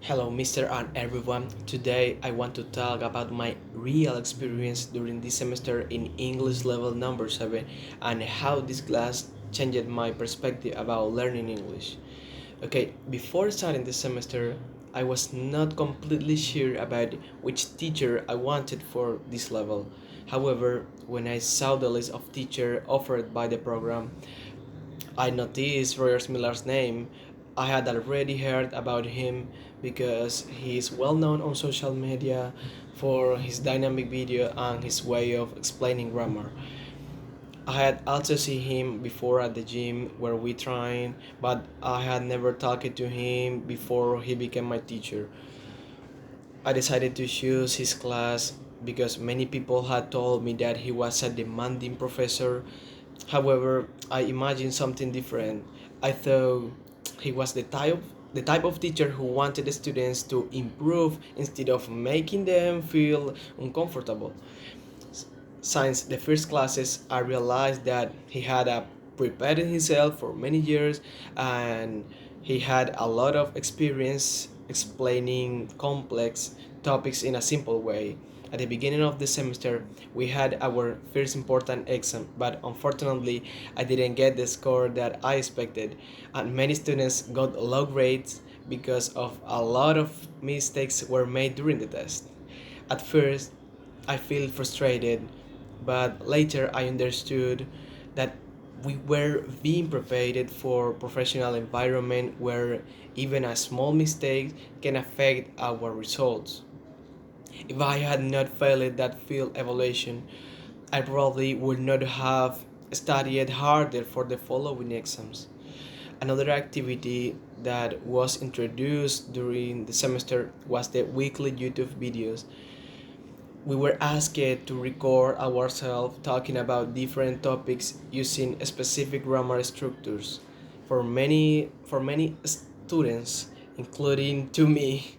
Hello, Mr. and everyone. Today I want to talk about my real experience during this semester in English level number 7 and how this class changed my perspective about learning English. Okay, before starting this semester, I was not completely sure about which teacher I wanted for this level. However, when I saw the list of teachers offered by the program, I noticed Rogers Miller's name. I had already heard about him because he is well known on social media for his dynamic video and his way of explaining grammar. I had also seen him before at the gym where we train, but I had never talked to him before he became my teacher. I decided to choose his class because many people had told me that he was a demanding professor. However, I imagined something different. I thought he was the type of teacher who wanted the students to improve instead of making them feel uncomfortable. Since the first classes, I realized that he had prepared himself for many years and he had a lot of experience explaining complex topics in a simple way. At the beginning of the semester, we had our first important exam, but unfortunately, I didn't get the score that I expected, and many students got low grades because of a lot of mistakes were made during the test. At first, I feel frustrated, but later I understood that we were being prepared for professional environment where even a small mistake can affect our results. If I had not failed that field evaluation, I probably would not have studied harder for the following exams. Another activity that was introduced during the semester was the weekly YouTube videos. We were asked to record ourselves talking about different topics using specific grammar structures. For many students, including to me,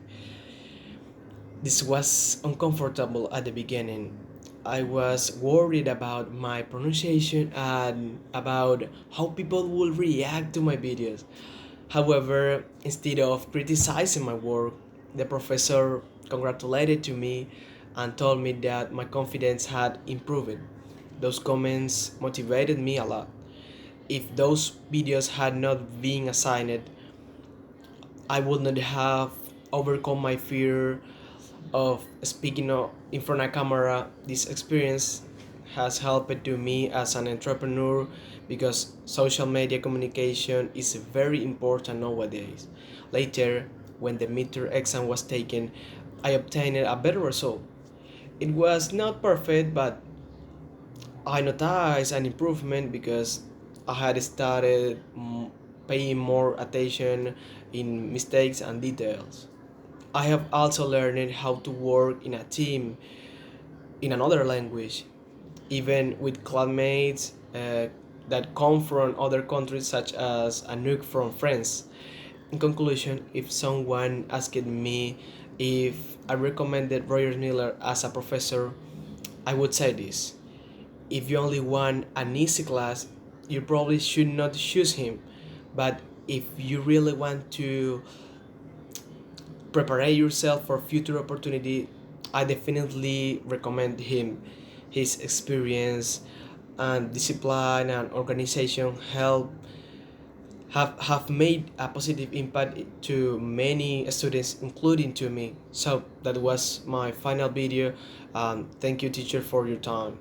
this was uncomfortable at the beginning. I was worried about my pronunciation and about how people will react to my videos. However, instead of criticizing my work, the professor congratulated to me and told me that my confidence had improved. Those comments motivated me a lot. If those videos had not been assigned, I would not have overcome my fear of speaking in front of camera. This experience has helped to me as an entrepreneur because social media communication is very important nowadays. Later, when the midterm exam was taken, I obtained a better result. It was not perfect, but I noticed an improvement because I had started paying more attention in mistakes and details. I have also learned how to work in a team in another language, even with classmates that come from other countries, such as Anouk from France. In conclusion, if someone asked me if I recommended Roger Miller as a professor, I would say this. If you only want an easy class, you probably should not choose him. But if you really want to prepare yourself for future opportunity, I definitely recommend him. His experience and discipline and organization have made a positive impact to many students, including to me. So that was my final video. Thank you, teacher, for your time.